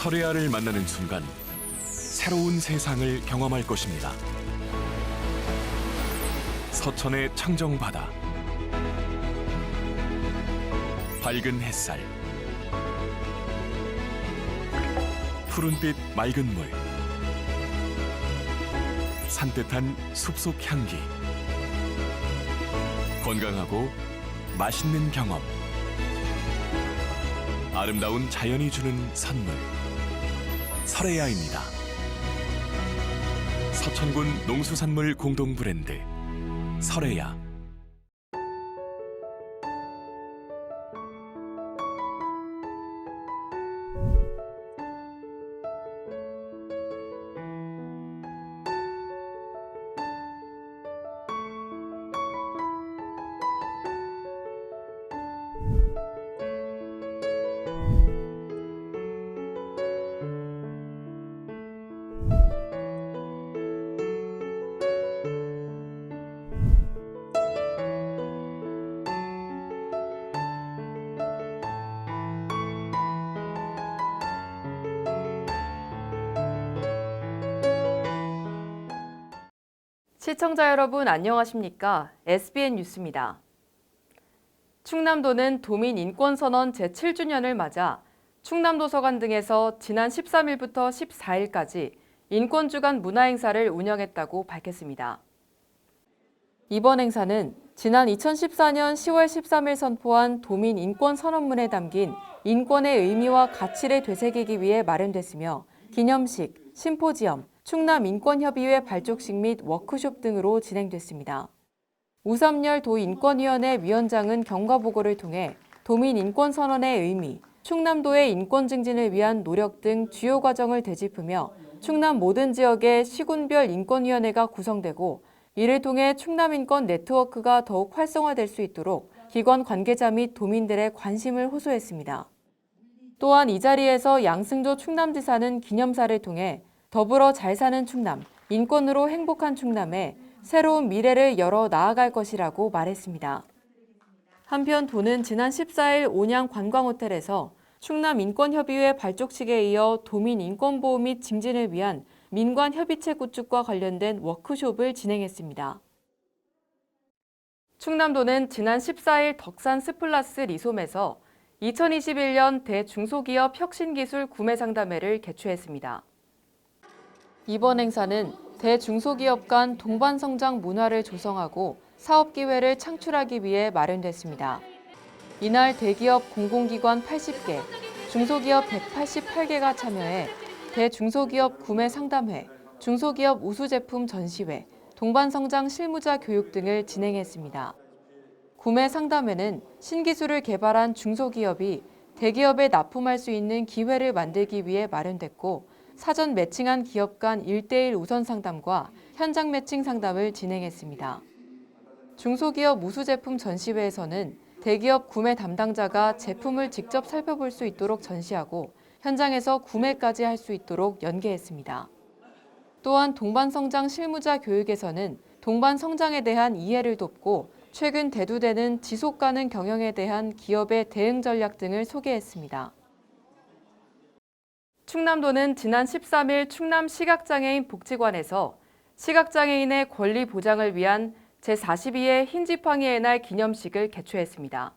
설혜아를 만나는 순간 새로운 세상을 경험할 것입니다. 서천의 청정바다, 밝은 햇살, 푸른빛 맑은 물, 산뜻한 숲속 향기, 건강하고 맛있는 경험, 아름다운 자연이 주는 선물, 설혜아입니다. 서천군 농수산물 공동 브랜드 설혜아. 시청자 여러분 안녕하십니까? SBN 뉴스입니다. 충남도는 도민인권선언 제7주년을 맞아 충남도서관 등에서 지난 13일부터 14일까지 인권주간 문화행사를 운영했다고 밝혔습니다. 이번 행사는 지난 2014년 10월 13일 선포한 도민인권선언문에 담긴 인권의 의미와 가치를 되새기기 위해 마련됐으며 기념식, 심포지엄, 충남인권협의회 발족식 및 워크숍 등으로 진행됐습니다. 우삼열 도인권위원회 위원장은 경과보고를 통해 도민인권선언의 의미, 충남도의 인권 증진을 위한 노력 등 주요 과정을 되짚으며 충남 모든 지역에 시군별 인권위원회가 구성되고 이를 통해 충남인권 네트워크가 더욱 활성화될 수 있도록 기관 관계자 및 도민들의 관심을 호소했습니다. 또한 이 자리에서 양승조 충남지사는 기념사를 통해 더불어 잘 사는 충남, 인권으로 행복한 충남에 새로운 미래를 열어 나아갈 것이라고 말했습니다. 한편 도는 지난 14일 온양 관광호텔에서 충남인권협의회 발족식에 이어 도민인권보호 및 증진을 위한 민관협의체 구축과 관련된 워크숍을 진행했습니다. 충남도는 지난 14일 덕산 스플라스 리솜에서 2021년 대중소기업 혁신기술 구매상담회를 개최했습니다. 이번 행사는 대중소기업 간 동반성장 문화를 조성하고 사업 기회를 창출하기 위해 마련됐습니다. 이날 대기업 공공기관 80개, 중소기업 188개가 참여해 대중소기업 구매 상담회, 중소기업 우수제품 전시회, 동반성장 실무자 교육 등을 진행했습니다. 구매 상담회는 신기술을 개발한 중소기업이 대기업에 납품할 수 있는 기회를 만들기 위해 마련됐고 사전 매칭한 기업 간 1:1 우선 상담과 현장 매칭 상담을 진행했습니다. 중소기업 우수제품 전시회에서는 대기업 구매 담당자가 제품을 직접 살펴볼 수 있도록 전시하고 현장에서 구매까지 할 수 있도록 연계했습니다. 또한 동반성장 실무자 교육에서는 동반성장에 대한 이해를 돕고 최근 대두되는 지속가능 경영에 대한 기업의 대응 전략 등을 소개했습니다. 충남도는 지난 13일 충남시각장애인 복지관에서 시각장애인의 권리 보장을 위한 제42회 흰지팡이의 날 기념식을 개최했습니다.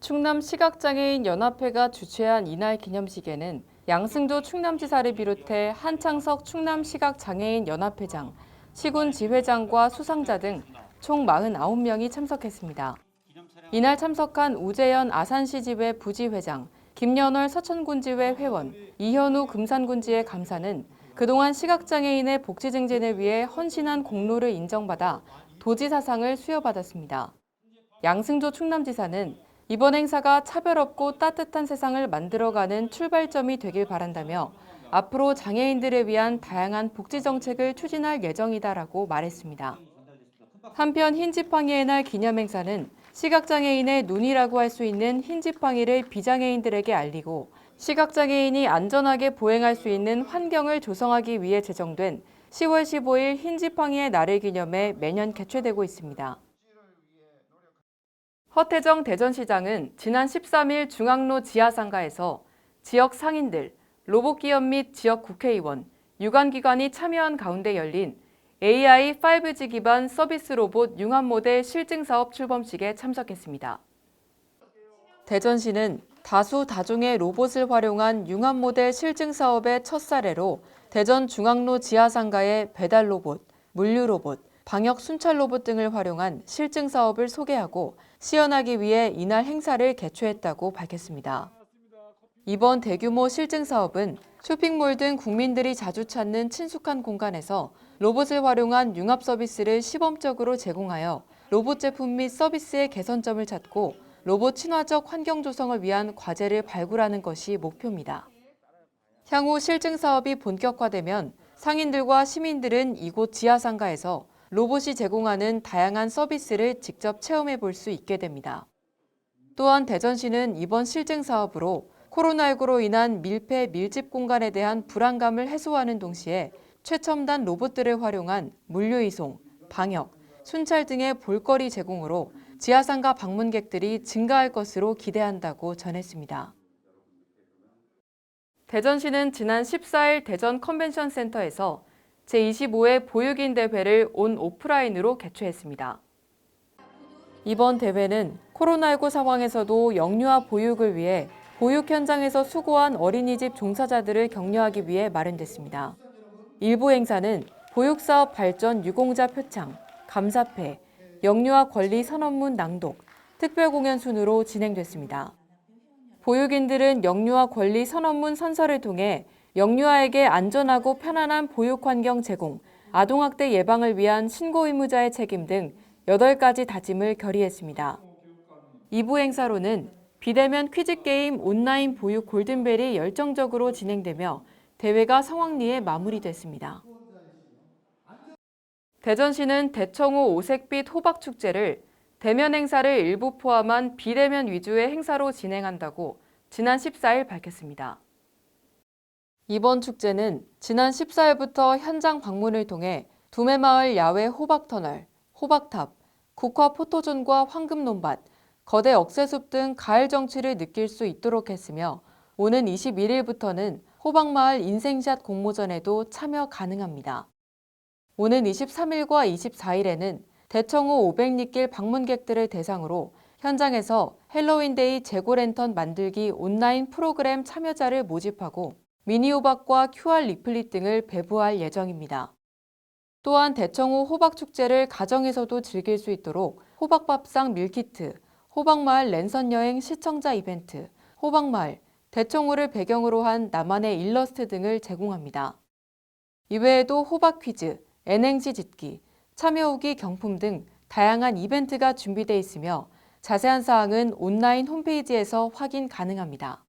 충남시각장애인연합회가 주최한 이날 기념식에는 양승조 충남지사를 비롯해 한창석 충남시각장애인연합회장, 시군지회장과 수상자 등 총 49명이 참석했습니다. 이날 참석한 우재현 아산시지회 부지회장, 김연월 서천군지회 회원, 이현우 금산군지회 감사는 그동안 시각장애인의 복지 증진을 위해 헌신한 공로를 인정받아 도지사상을 수여받았습니다. 양승조 충남지사는 이번 행사가 차별 없고 따뜻한 세상을 만들어가는 출발점이 되길 바란다며 앞으로 장애인들을 위한 다양한 복지 정책을 추진할 예정이다라고 말했습니다. 한편 흰지팡이의 날 기념행사는 시각장애인의 눈이라고 할 수 있는 흰지팡이를 비장애인들에게 알리고 시각장애인이 안전하게 보행할 수 있는 환경을 조성하기 위해 제정된 10월 15일 흰지팡이의 날을 기념해 매년 개최되고 있습니다. 허태정 대전시장은 지난 13일 중앙로 지하상가에서 지역 상인들, 로봇기업 및 지역 국회의원, 유관기관이 참여한 가운데 열린 AI 5G 기반 서비스 로봇 융합 모델 실증사업 출범식에 참석했습니다. 대전시는 다수 다종의 로봇을 활용한 융합 모델 실증 사업의 첫 사례로 대전 중앙로 지하상가의 배달 로봇, 물류 로봇, 방역 순찰 로봇 등을 활용한 실증 사업을 소개하고 시연하기 위해 이날 행사를 개최했다고 밝혔습니다. 이번 대규모 실증 사업은 쇼핑몰 등 국민들이 자주 찾는 친숙한 공간에서 로봇을 활용한 융합 서비스를 시범적으로 제공하여 로봇 제품 및 서비스의 개선점을 찾고 로봇 친화적 환경 조성을 위한 과제를 발굴하는 것이 목표입니다. 향후 실증 사업이 본격화되면 상인들과 시민들은 이곳 지하상가에서 로봇이 제공하는 다양한 서비스를 직접 체험해 볼 수 있게 됩니다. 또한 대전시는 이번 실증 사업으로 코로나19로 인한 밀폐 밀집 공간에 대한 불안감을 해소하는 동시에 최첨단 로봇들을 활용한 물류 이송, 방역, 순찰 등의 볼거리 제공으로 지하상가 방문객들이 증가할 것으로 기대한다고 전했습니다. 대전시는 지난 14일 대전 컨벤션 센터에서 제25회 보육인 대회를 온 오프라인으로 개최했습니다. 이번 대회는 코로나19 상황에서도 영유아 보육을 위해 보육 현장에서 수고한 어린이집 종사자들을 격려하기 위해 마련됐습니다. 일부 행사는 보육사업 발전 유공자 표창, 감사패, 영유아 권리 선언문 낭독, 특별 공연 순으로 진행됐습니다. 보육인들은 영유아 권리 선언문 선서를 통해 영유아에게 안전하고 편안한 보육 환경 제공, 아동학대 예방을 위한 신고 의무자의 책임 등 8가지 다짐을 결의했습니다. 2부 행사로는 비대면 퀴즈게임 온라인 보육 골든벨이 열정적으로 진행되며 대회가 성황리에 마무리됐습니다. 대전시는 대청호 오색빛 호박축제를 대면 행사를 일부 포함한 비대면 위주의 행사로 진행한다고 지난 14일 밝혔습니다. 이번 축제는 지난 14일부터 현장 방문을 통해 두메마을 야외 호박터널, 호박탑, 국화 포토존과 황금논밭, 거대 억새숲 등 가을 정취를 느낄 수 있도록 했으며 오는 21일부터는 호박마을 인생샷 공모전에도 참여 가능합니다. 오는 23일과 24일에는 대청호 500리길 방문객들을 대상으로 현장에서 헬로윈데이 재고랜턴 만들기 온라인 프로그램 참여자를 모집하고 미니호박과 QR 리플릿 등을 배부할 예정입니다. 또한 대청호 호박축제를 가정에서도 즐길 수 있도록 호박밥상 밀키트, 호박마을 랜선 여행 시청자 이벤트, 호박마을, 대청호를 배경으로 한 나만의 일러스트 등을 제공합니다. 이외에도 호박 퀴즈, N행시 짓기, 참여 후기 경품 등 다양한 이벤트가 준비되어 있으며 자세한 사항은 온라인 홈페이지에서 확인 가능합니다.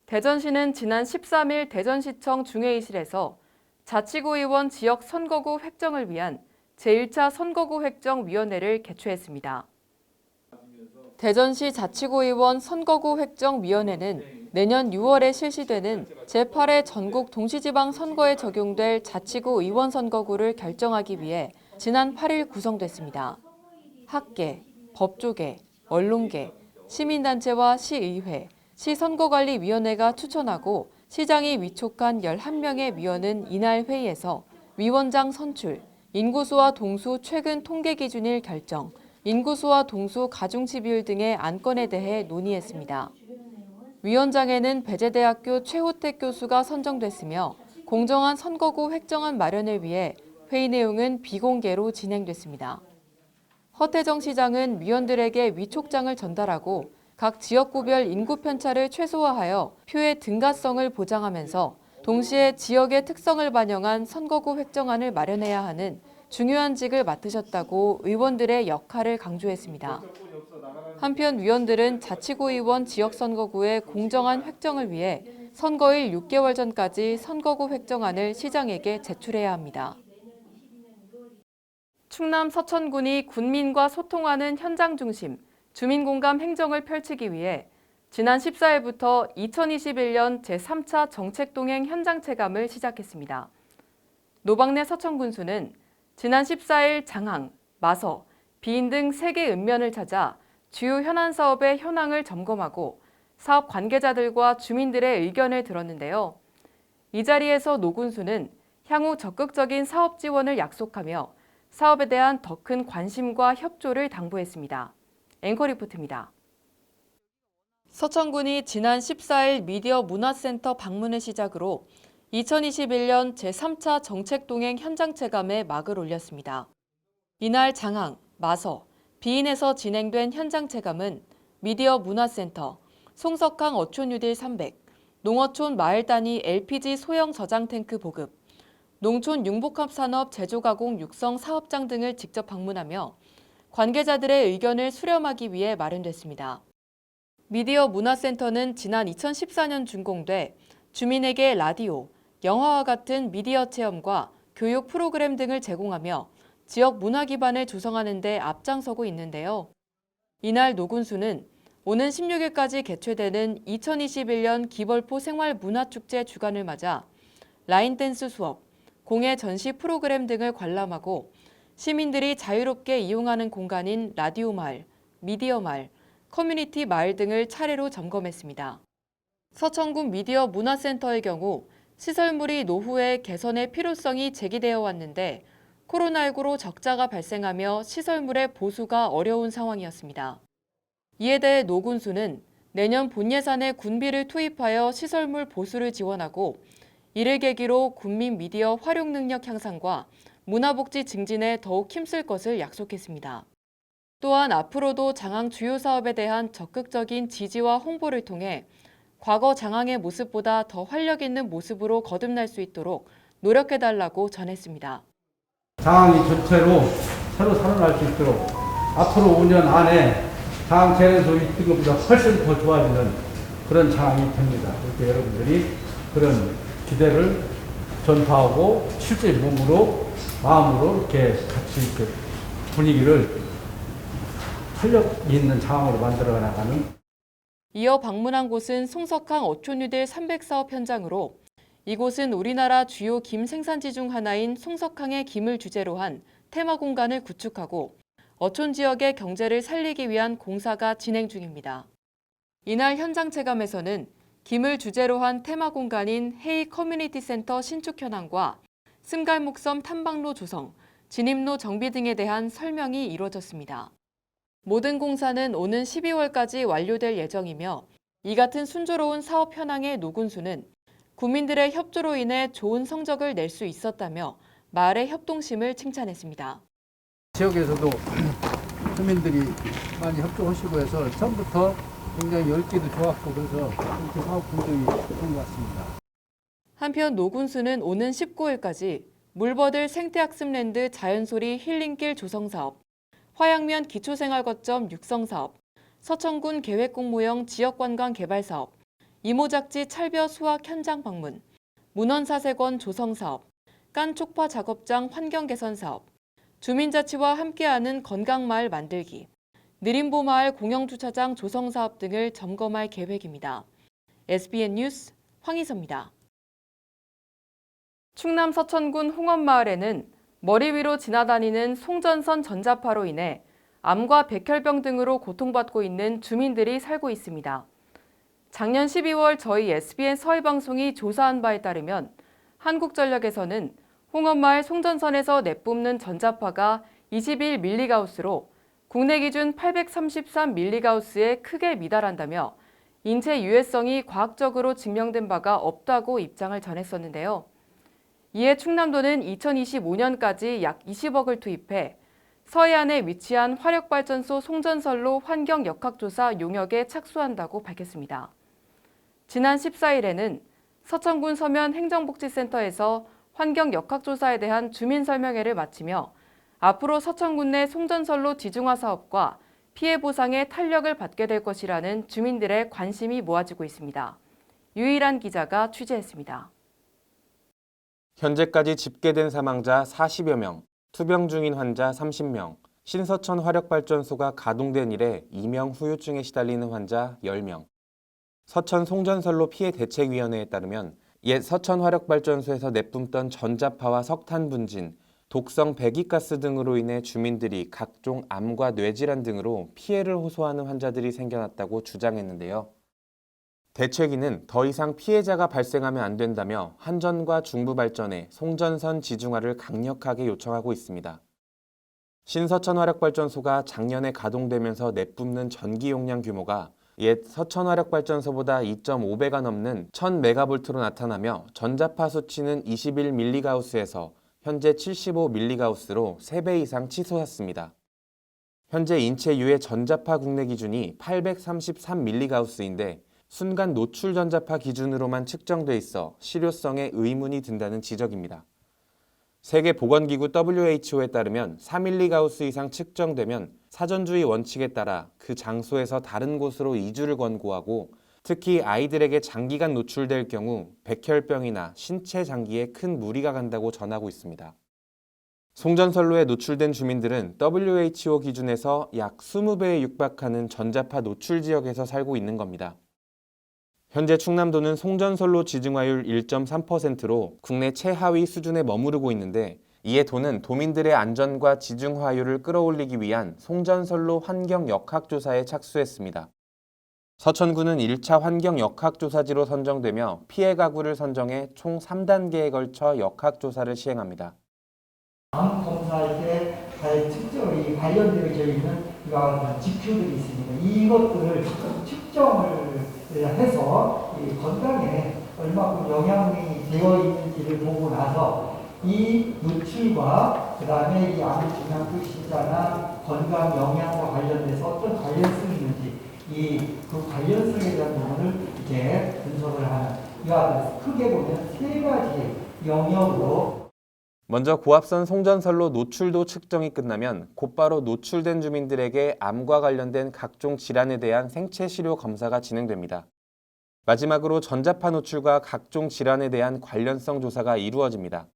대전시는 지난 13일 대전시청 중회의실에서 자치구 의원 지역 선거구 획정을 위한 제1차 선거구 획정위원회를 개최했습니다. 대전시 자치구 의원 선거구 획정위원회는 내년 6월에 실시되는 제8회 전국 동시지방 선거에 적용될 자치구 의원 선거구를 결정하기 위해 지난 8일 구성됐습니다. 학계, 법조계, 언론계, 시민단체와 시의회, 시선거관리위원회가 추천하고 시장이 위촉한 11명의 위원은 이날 회의에서 위원장 선출, 인구수와 동수 최근 통계 기준일 결정, 인구수와 동수 가중치 비율 등의 안건에 대해 논의했습니다. 위원장에는 배재대학교 최호택 교수가 선정됐으며 공정한 선거구 획정안 마련을 위해 회의 내용은 비공개로 진행됐습니다. 허태정 시장은 위원들에게 위촉장을 전달하고 각 지역구별 인구 편차를 최소화하여 표의 등가성을 보장하면서 동시에 지역의 특성을 반영한 선거구 획정안을 마련해야 하는 중요한 직을 맡으셨다고 의원들의 역할을 강조했습니다. 한편 위원들은 자치구 의원 지역선거구의 공정한 획정을 위해 선거일 6개월 전까지 선거구 획정안을 시장에게 제출해야 합니다. 충남 서천군이 군민과 소통하는 현장 중심, 주민공감 행정을 펼치기 위해 지난 14일부터 2021년 제3차 정책동행 현장 체감을 시작했습니다. 노박래 서천군수는 지난 14일 장항, 마서, 비인 등 3개 읍면을 찾아 주요 현안 사업의 현황을 점검하고 사업 관계자들과 주민들의 의견을 들었는데요. 이 자리에서 노군수는 향후 적극적인 사업 지원을 약속하며 사업에 대한 더 큰 관심과 협조를 당부했습니다. 앵커 리포트입니다. 서천군이 지난 14일 미디어 문화센터 방문을 시작으로 2021년 제3차 정책동행 현장 체감에 막을 올렸습니다. 이날 장항, 마서, 비인에서 진행된 현장 체감은 미디어 문화센터, 송석항 어촌유딜 300, 농어촌 마을 단위 LPG 소형 저장 탱크 보급, 농촌 융복합 산업 제조가공 육성 사업장 등을 직접 방문하며 관계자들의 의견을 수렴하기 위해 마련됐습니다. 미디어 문화센터는 지난 2014년 준공돼 주민에게 라디오, 영화와 같은 미디어 체험과 교육 프로그램 등을 제공하며 지역 문화 기반을 조성하는 데 앞장서고 있는데요. 이날 노군수는 오는 16일까지 개최되는 2021년 기벌포 생활문화축제 주간을 맞아 라인댄스 수업, 공예 전시 프로그램 등을 관람하고 시민들이 자유롭게 이용하는 공간인 라디오 마을, 미디어 마을, 커뮤니티 마을 등을 차례로 점검했습니다. 서천군 미디어 문화센터의 경우 시설물이 노후에 개선의 필요성이 제기되어 왔는데 코로나19로 적자가 발생하며 시설물의 보수가 어려운 상황이었습니다. 이에 대해 노군수는 내년 본 예산에 군비를 투입하여 시설물 보수를 지원하고 이를 계기로 군민 미디어 활용 능력 향상과 문화복지 증진에 더욱 힘쓸 것을 약속했습니다. 또한 앞으로도 장항 주요 사업에 대한 적극적인 지지와 홍보를 통해 과거 장항의 모습보다 더 활력 있는 모습으로 거듭날 수 있도록 노력해달라고 전했습니다. 장항이 전체로 새로 살아날 수 있도록 앞으로 5년 안에 장항 재래소 1등급보다 훨씬 더 좋아지는 그런 장항이 됩니다. 그렇게 여러분들이 그런 기대를 전파하고 실제 몸으로 마음으로 이렇게 같이 이렇게 분위기를 활력 있는 장항으로 만들어 나가는. 이어 방문한 곳은 송석항 어촌유딜 300사업 현장으로 이곳은 우리나라 주요 김 생산지 중 하나인 송석항의 김을 주제로 한 테마 공간을 구축하고 어촌 지역의 경제를 살리기 위한 공사가 진행 중입니다. 이날 현장 체감에서는 김을 주제로 한 테마 공간인 헤이 커뮤니티 센터 신축 현황과 승갈목섬 탐방로 조성, 진입로 정비 등에 대한 설명이 이루어졌습니다. 모든 공사는 오는 12월까지 완료될 예정이며 이 같은 순조로운 사업 현황의 노군수는 국민들의 협조로 인해 좋은 성적을 낼 수 있었다며 마을의 협동심을 칭찬했습니다. 지역에서도 주민들이 많이 협조하시고 해서 처음부터 굉장히 열기도 좋았고 그래서 이렇게 사업 분들이 좋은 것 같습니다. 한편 노군수는 오는 19일까지 물버들 생태학습랜드 자연소리 힐링길 조성사업, 화양면 기초생활거점 육성사업, 서천군 계획공모형 지역관광 개발사업, 이모작지 찰벼 수확 현장 방문, 문헌사색원 조성사업, 깐촉파 작업장 환경개선사업, 주민자치와 함께하는 건강마을 만들기, 느림보마을 공영주차장 조성사업 등을 점검할 계획입니다. SBN 뉴스 황희서입니다. 충남 서천군 홍원마을에는 머리 위로 지나다니는 송전선 전자파로 인해 암과 백혈병 등으로 고통받고 있는 주민들이 살고 있습니다. 작년 12월 저희 SBN 서해방송이 조사한 바에 따르면 한국전력에서는 홍원마을 송전선에서 내뿜는 전자파가 21mgauss로 국내 기준 833mgauss에 크게 미달한다며 인체 유해성이 과학적으로 증명된 바가 없다고 입장을 전했었는데요. 이에 충남도는 2025년까지 약 20억을 투입해 서해안에 위치한 화력발전소 송전선로 환경 역학조사 용역에 착수한다고 밝혔습니다. 지난 14일에는 서천군 서면 행정복지센터에서 환경 역학조사에 대한 주민 설명회를 마치며 앞으로 서천군 내 송전선로 지중화 사업과 피해 보상에 탄력을 받게 될 것이라는 주민들의 관심이 모아지고 있습니다. 유일한 기자가 취재했습니다. 현재까지 집계된 사망자 40여 명, 투병 중인 환자 30명, 신서천 화력발전소가 가동된 이래 이명 후유증에 시달리는 환자 10명. 서천 송전선로 피해대책위원회에 따르면 옛 서천 화력발전소에서 내뿜던 전자파와 석탄 분진, 독성 배기가스 등으로 인해 주민들이 각종 암과 뇌질환 등으로 피해를 호소하는 환자들이 생겨났다고 주장했는데요. 대책위는 더 이상 피해자가 발생하면 안 된다며 한전과 중부 발전에 송전선 지중화를 강력하게 요청하고 있습니다. 신서천 화력발전소가 작년에 가동되면서 내뿜는 전기 용량 규모가 옛 서천 화력발전소보다 2.5배가 넘는 1000메가볼트로 나타나며 전자파 수치는 21밀리가우스에서 현재 75밀리가우스로 3배 이상 치솟았습니다. 현재 인체 유해 전자파 국내 기준이 833밀리가우스인데 순간 노출 전자파 기준으로만 측정돼 있어 실효성에 의문이 든다는 지적입니다. 세계보건기구 WHO에 따르면 4밀리가우스 이상 측정되면 사전주의 원칙에 따라 그 장소에서 다른 곳으로 이주를 권고하고 특히 아이들에게 장기간 노출될 경우 백혈병이나 신체 장기에 큰 무리가 간다고 전하고 있습니다. 송전선로에 노출된 주민들은 WHO 기준에서 약 20배에 육박하는 전자파 노출 지역에서 살고 있는 겁니다. 현재 충남도는 송전선로 지중화율 1.3%로 국내 최하위 수준에 머무르고 있는데 이에 도는 도민들의 안전과 지중화율을 끌어올리기 위한 송전선로 환경 역학조사에 착수했습니다. 서천구는 1차 환경 역학조사지로 선정되며 피해 가구를 선정해 총 3단계에 걸쳐 역학조사를 시행합니다. 다음 검사할 때 측정이 관련되어 있는 이와 같은 지표들이 있으니까 이것들을 측정을 해서 이 건강에 얼마큼 영향이 되어 있는지를 보고 나서 이 노출과 그 다음에 이 암중량도 신자나 건강 영양과 관련돼서 어떤 관련성이 있는지 그 관련성에 대한 부분을 이제 분석을 하는 이와 같은 크게 보면 3가지 영역으로 먼저 고압선 송전선로 노출도 측정이 끝나면 곧바로 노출된 주민들에게 암과 관련된 각종 질환에 대한 생체 시료 검사가 진행됩니다. 마지막으로 전자파 노출과 각종 질환에 대한 관련성 조사가 이루어집니다.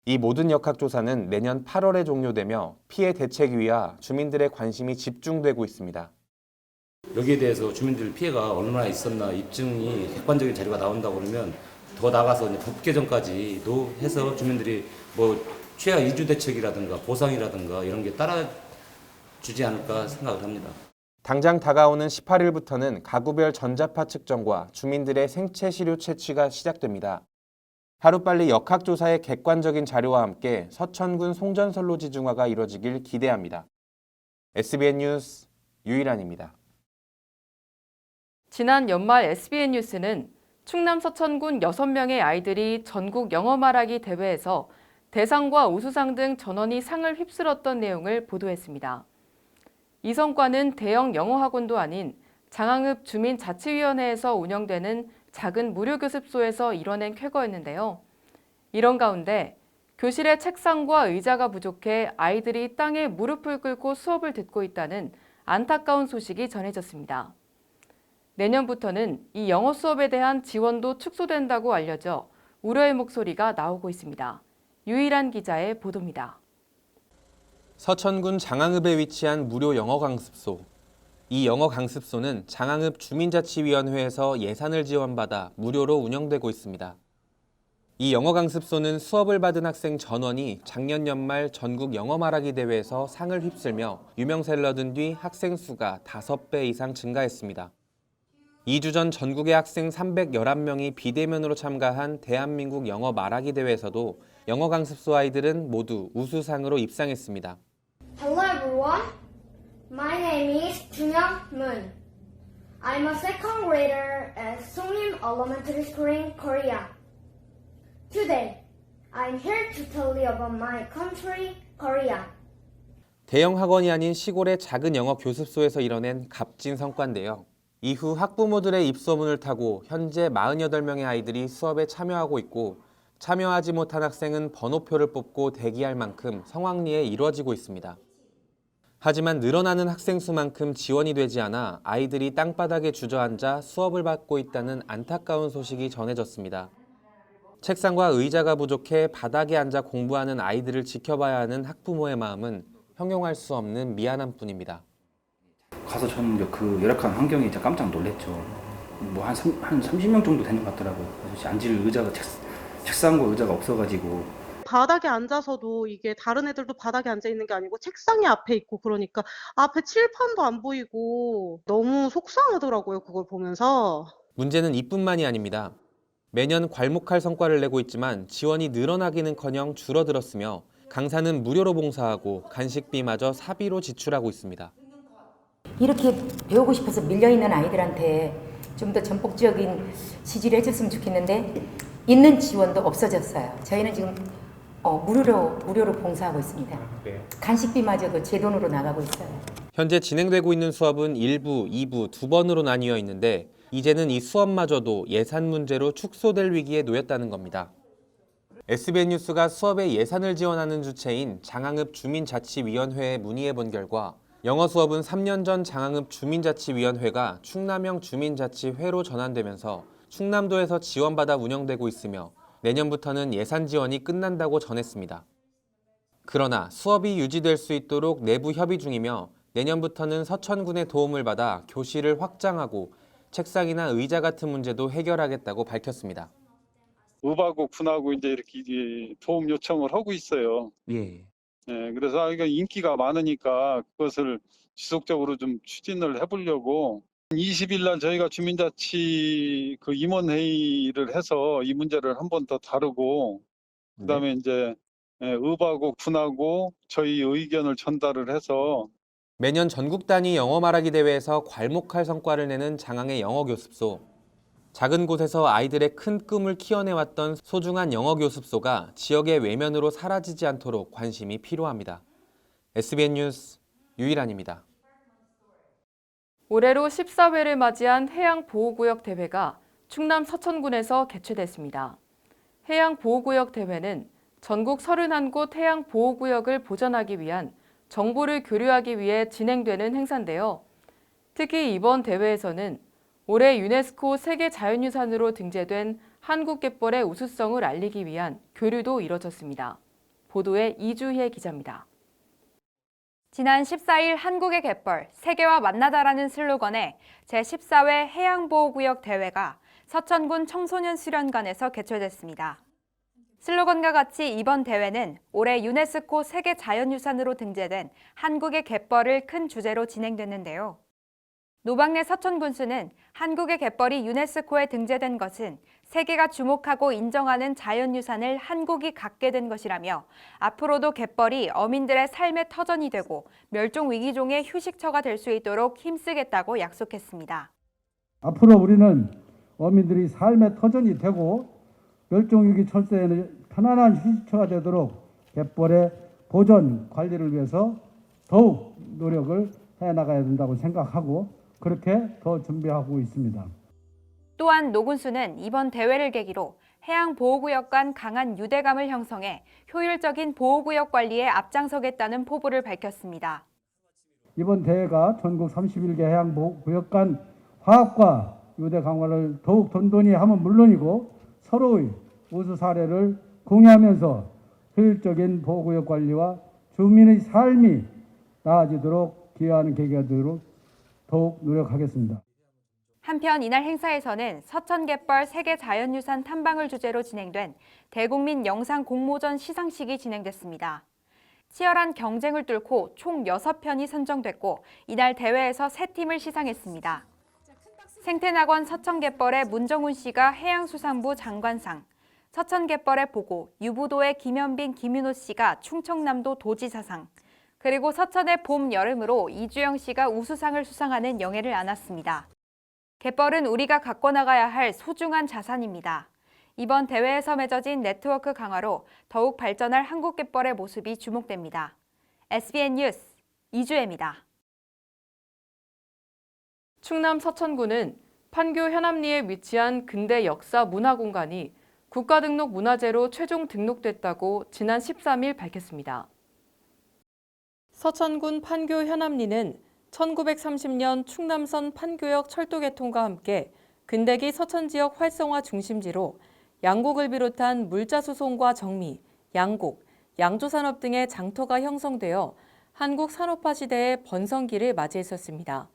이 모든 역학조사는 내년 8월에 종료되며 피해 대책위와 주민들의 관심이 집중되고 있습니다. 여기에 대해서 주민들 피해가 얼마나 있었나 입증이 객관적인 자료가 나온다고 그러면 더 나가서 이제 법 개정까지도 해서 주민들이 뭐 최하 이주 대책이라든가 보상이라든가 이런 게 따라주지 않을까 생각을 합니다. 당장 다가오는 18일부터는 가구별 전자파 측정과 주민들의 생체 시료 채취가 시작됩니다. 하루빨리 역학조사의 객관적인 자료와 함께 서천군 송전선로 지중화가 이뤄지길 기대합니다. SBN 뉴스 유일한입니다. 지난 연말 SBN 뉴스는 충남 서천군 6명의 아이들이 전국 영어 말하기 대회에서 대상과 우수상 등 전원이 상을 휩쓸었던 내용을 보도했습니다. 이 성과는 대형 영어학원도 아닌 장항읍 주민자치위원회에서 운영되는 작은 무료교습소에서 이뤄낸 쾌거였는데요. 이런 가운데 교실에 책상과 의자가 부족해 아이들이 땅에 무릎을 꿇고 수업을 듣고 있다는 안타까운 소식이 전해졌습니다. 내년부터는 이 영어 수업에 대한 지원도 축소된다고 알려져 우려의 목소리가 나오고 있습니다. 유일한 기자의 보도입니다. 서천군 장항읍에 위치한 무료 영어 강습소. 이 영어 강습소는 장항읍 주민자치위원회에서 예산을 지원받아 무료로 운영되고 있습니다. 이 영어 강습소는 수업을 받은 학생 전원이 작년 연말 전국 영어 말하기 대회에서 상을 휩쓸며 유명세를 얻은 뒤 학생 수가 5배 이상 증가했습니다. 2주 전 전국의 학생 311명이 비대면으로 참가한 대한민국 영어 말하기 대회에서도 영어 강습소 아이들은 모두 우수상으로 입상했습니다. Hello everyone. My name is Junyoung Moon. I'm a second grader at Songnim Elementary School in Korea. Today, I'm here to tell you about my country, Korea. 대형 학원이 아닌 시골의 작은 영어 교습소에서 이뤄낸 값진 성과인데요. 이후 학부모들의 입소문을 타고 현재 48명의 아이들이 수업에 참여하고 있고 참여하지 못한 학생은 번호표를 뽑고 대기할 만큼 성황리에 이루어지고 있습니다. 하지만 늘어나는 학생 수만큼 지원이 되지 않아 아이들이 땅바닥에 주저앉아 수업을 받고 있다는 안타까운 소식이 전해졌습니다. 책상과 의자가 부족해 바닥에 앉아 공부하는 아이들을 지켜봐야 하는 학부모의 마음은 형용할 수 없는 미안함 뿐입니다. 가서 저는 그 열악한 환경에 진짜 깜짝 놀랐죠. 뭐 한 30명 정도 되는 것 같더라고요. 그래서 앉을 의자가 책상과 의자가 없어가지고. 바닥에 앉아서도 이게 다른 애들도 바닥에 앉아 있는 게 아니고 책상이 앞에 있고 그러니까 앞에 칠판도 안 보이고 너무 속상하더라고요. 그걸 보면서. 문제는 이뿐만이 아닙니다. 매년 괄목할 성과를 내고 있지만 지원이 늘어나기는커녕 줄어들었으며 강사는 무료로 봉사하고 간식비마저 사비로 지출하고 있습니다. 이렇게 배우고 싶어서 밀려있는 아이들한테 좀 더 전폭적인 지지를 해줬으면 좋겠는데 있는 지원도 없어졌어요. 저희는 지금 무료로 봉사하고 있습니다. 간식비마저도 제 돈으로 나가고 있어요. 현재 진행되고 있는 수업은 1부, 2부 두 번으로 나뉘어 있는데 이제는 이 수업마저도 예산 문제로 축소될 위기에 놓였다는 겁니다. SBN 뉴스가 수업에 예산을 지원하는 주체인 장항읍 주민자치위원회에 문의해 본 결과 영어 수업은 3년 전 장항읍 주민자치위원회가 충남형 주민자치회로 전환되면서 충남도에서 지원받아 운영되고 있으며 내년부터는 예산 지원이 끝난다고 전했습니다. 그러나 수업이 유지될 수 있도록 내부 협의 중이며 내년부터는 서천군의 도움을 받아 교실을 확장하고 책상이나 의자 같은 문제도 해결하겠다고 밝혔습니다. 읍하고 군하고 이제 이렇게 도움 요청을 하고 있어요. 예. 네, 그래서 이거 인기가 많으니까 그것을 지속적으로 좀 추진을 해보려고 20일 날 저희가 주민자치 그 임원회의를 해서 이 문제를 한 번 더 다루고 그다음에 이제 읍하고 군하고 저희 의견을 전달을 해서 매년 전국 단위 영어 말하기 대회에서 괄목할 성과를 내는 장항의 영어 교습소. 작은 곳에서 아이들의 큰 꿈을 키워내왔던 소중한 영어 교습소가 지역의 외면으로 사라지지 않도록 관심이 필요합니다. SBN 뉴스 유일한입니다. 올해로 14회를 맞이한 해양보호구역 대회가 충남 서천군에서 개최됐습니다. 해양보호구역 대회는 전국 31곳 해양보호구역을 보전하기 위한 정보를 교류하기 위해 진행되는 행사인데요. 특히 이번 대회에서는 올해 유네스코 세계자연유산으로 등재된 한국갯벌의 우수성을 알리기 위한 교류도 이뤄졌습니다. 보도에 이주혜 기자입니다. 지난 14일 한국의 갯벌, 세계와 만나다라는 슬로건에 제14회 해양보호구역 대회가 서천군 청소년 수련관에서 개최됐습니다. 슬로건과 같이 이번 대회는 올해 유네스코 세계자연유산으로 등재된 한국의 갯벌을 큰 주제로 진행됐는데요. 노박래 서천군수는 한국의 갯벌이 유네스코에 등재된 것은 세계가 주목하고 인정하는 자연유산을 한국이 갖게 된 것이라며 앞으로도 갯벌이 어민들의 삶의 터전이 되고 멸종위기종의 휴식처가 될 수 있도록 힘쓰겠다고 약속했습니다. 앞으로 우리는 어민들이 삶의 터전이 되고 멸종위기 철새에는 편안한 휴식처가 되도록 갯벌의 보존 관리를 위해서 더욱 노력을 해나가야 된다고 생각하고 그렇게 더 준비하고 있습니다. 또한 노군수는 이번 대회를 계기로 해양보호구역 간 강한 유대감을 형성해 효율적인 보호구역 관리에 앞장서겠다는 포부를 밝혔습니다. 이번 대회가 전국 31개 해양보호구역 간 화합과 유대 강화를 더욱 돈돈히 하면 물론이고 서로의 우수 사례를 공유하면서 효율적인 보호구역 관리와 주민의 삶이 나아지도록 기여하는 계기가 되도록 더욱 노력하겠습니다. 한편 이날 행사에서는 서천갯벌 세계자연유산 탐방을 주제로 진행된 대국민 영상 공모전 시상식이 진행됐습니다. 치열한 경쟁을 뚫고 총 6편이 선정됐고 이날 대회에서 3팀을 시상했습니다. 생태낙원 서천갯벌의 문정훈 씨가 해양수산부 장관상, 서천갯벌의 보고 유부도의 김현빈, 김윤호 씨가 충청남도 도지사상, 그리고 서천의 봄, 여름으로 이주영 씨가 우수상을 수상하는 영예를 안았습니다. 갯벌은 우리가 갖고 나가야 할 소중한 자산입니다. 이번 대회에서 맺어진 네트워크 강화로 더욱 발전할 한국갯벌의 모습이 주목됩니다. SBN 뉴스 이주혜입니다. 충남 서천군은 판교 현암리에 위치한 근대 역사 문화공간이 국가등록 문화재로 최종 등록됐다고 지난 13일 밝혔습니다. 서천군 판교 현암리는 1930년 충남선 판교역 철도 개통과 함께 근대기 서천 지역 활성화 중심지로 양곡을 비롯한 물자 수송과 정미, 양곡, 양조산업 등의 장터가 형성되어 한국 산업화 시대의 번성기를 맞이했었습니다.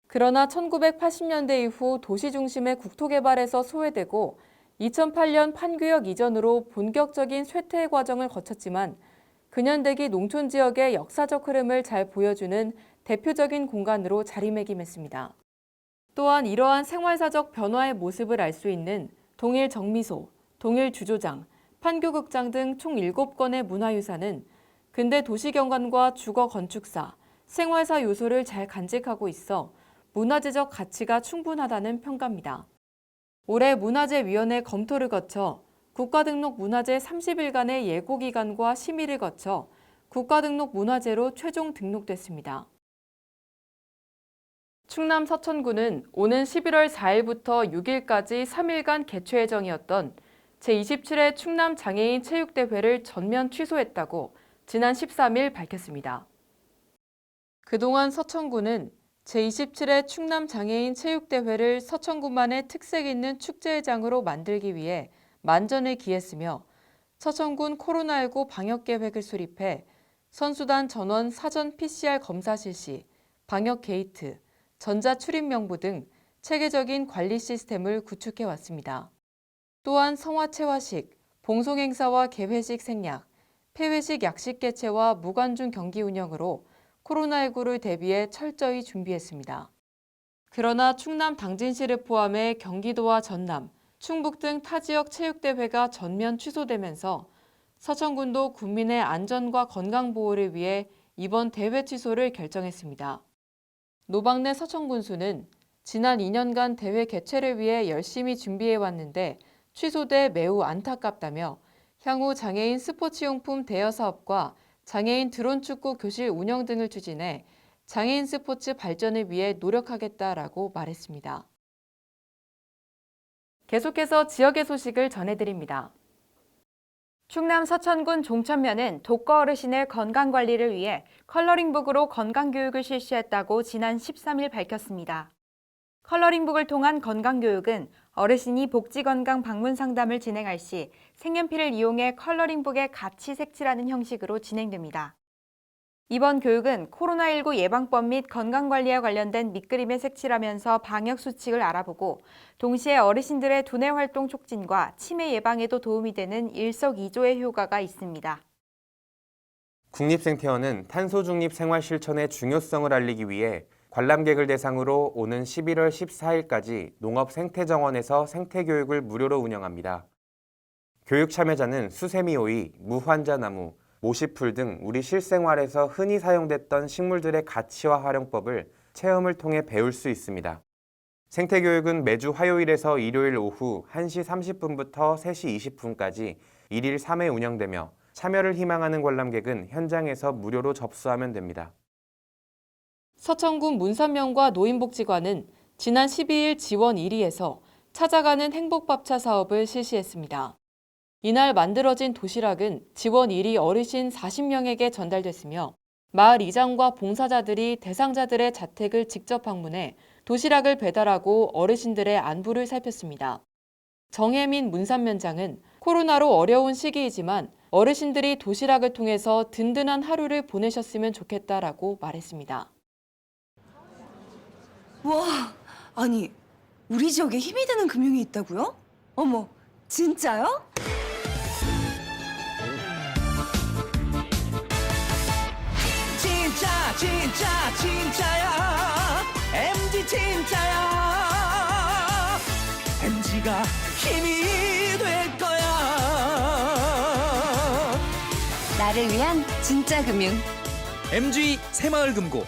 그러나 1980년대 이후 도시 중심의 국토 개발에서 소외되고 2008년 판교역 이전으로 본격적인 쇠퇴 과정을 거쳤지만 근현대기 농촌 지역의 역사적 흐름을 잘 보여주는 대표적인 공간으로 자리매김했습니다. 또한 이러한 생활사적 변화의 모습을 알 수 있는 동일 정미소, 동일 주조장, 판교극장 등 총 7건의 문화유산은 근대 도시경관과 주거 건축사, 생활사 요소를 잘 간직하고 있어 문화재적 가치가 충분하다는 평가입니다. 올해 문화재위원회 검토를 거쳐 국가등록 문화재 30일간의 예고기간과 심의를 거쳐 국가등록 문화재로 최종 등록됐습니다. 충남 서천군은 오는 11월 4일부터 6일까지 3일간 개최 예정이었던 제27회 충남 장애인 체육대회를 전면 취소했다고 지난 13일 밝혔습니다. 그동안 서천군은 제27회 충남 장애인 체육대회를 서천군만의 특색 있는 축제회장으로 만들기 위해 만전을 기했으며 서천군 코로나19 방역계획을 수립해 선수단 전원 사전 PCR 검사 실시, 방역 게이트, 전자출입명부 등 체계적인 관리 시스템을 구축해왔습니다. 또한 성화체화식, 봉송행사와 개회식 생략, 폐회식 약식 개최와 무관중 경기 운영으로 코로나19를 대비해 철저히 준비했습니다. 그러나 충남 당진시를 포함해 경기도와 전남, 충북 등 타 지역 체육대회가 전면 취소되면서 서천군도 국민의 안전과 건강 보호를 위해 이번 대회 취소를 결정했습니다. 노박래 서천군수는 지난 2년간 대회 개최를 위해 열심히 준비해왔는데 취소돼 매우 안타깝다며 향후 장애인 스포츠용품 대여 사업과 장애인 드론 축구 교실 운영 등을 추진해 장애인 스포츠 발전을 위해 노력하겠다라고 말했습니다. 계속해서 지역의 소식을 전해드립니다. 충남 서천군 종천면은 독거 어르신의 건강관리를 위해 컬러링북으로 건강교육을 실시했다고 지난 13일 밝혔습니다. 컬러링북을 통한 건강교육은 어르신이 복지건강 방문 상담을 진행할 시 색연필을 이용해 컬러링북에 같이 색칠하는 형식으로 진행됩니다. 이번 교육은 코로나19 예방법 및 건강관리에 관련된 밑그림에 색칠하면서 방역수칙을 알아보고 동시에 어르신들의 두뇌 활동 촉진과 치매 예방에도 도움이 되는 일석이조의 효과가 있습니다. 국립생태원은 탄소 중립 생활 실천의 중요성을 알리기 위해 관람객을 대상으로 오는 11월 14일까지 농업생태정원에서 생태교육을 무료로 운영합니다. 교육 참여자는 수세미오이, 무환자나무, 모시풀 등 우리 실생활에서 흔히 사용됐던 식물들의 가치와 활용법을 체험을 통해 배울 수 있습니다. 생태교육은 매주 화요일에서 일요일 오후 1시 30분부터 3시 20분까지 1일 3회 운영되며 참여를 희망하는 관람객은 현장에서 무료로 접수하면 됩니다. 서천군 문산면과 노인복지관은 지난 12일 지원 1위에서 찾아가는 행복밥차 사업을 실시했습니다. 이날 만들어진 도시락은 지원 1위 어르신 40명에게 전달됐으며 마을 이장과 봉사자들이 대상자들의 자택을 직접 방문해 도시락을 배달하고 어르신들의 안부를 살폈습니다. 정혜민 문산면장은 코로나로 어려운 시기이지만 어르신들이 도시락을 통해서 든든한 하루를 보내셨으면 좋겠다라고 말했습니다. 와, 아니 우리 지역에 힘이 되는 금융이 있다고요? 어머, 진짜요? 진짜야 MG 진짜야 MG가 힘이 될 거야 나를 위한 진짜 금융 MG 새마을금고.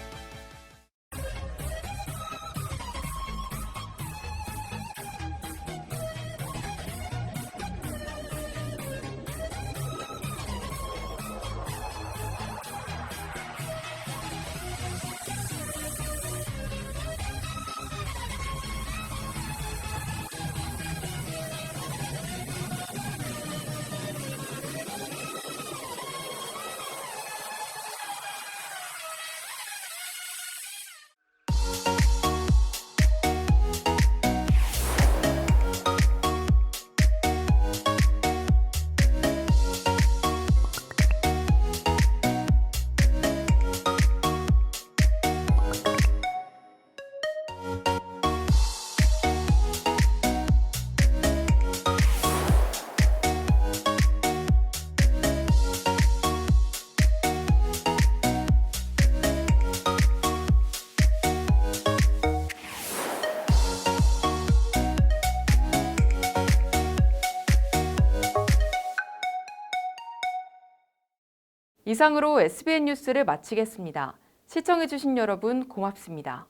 이상으로 SBN 뉴스를 마치겠습니다. 시청해주신 여러분 고맙습니다.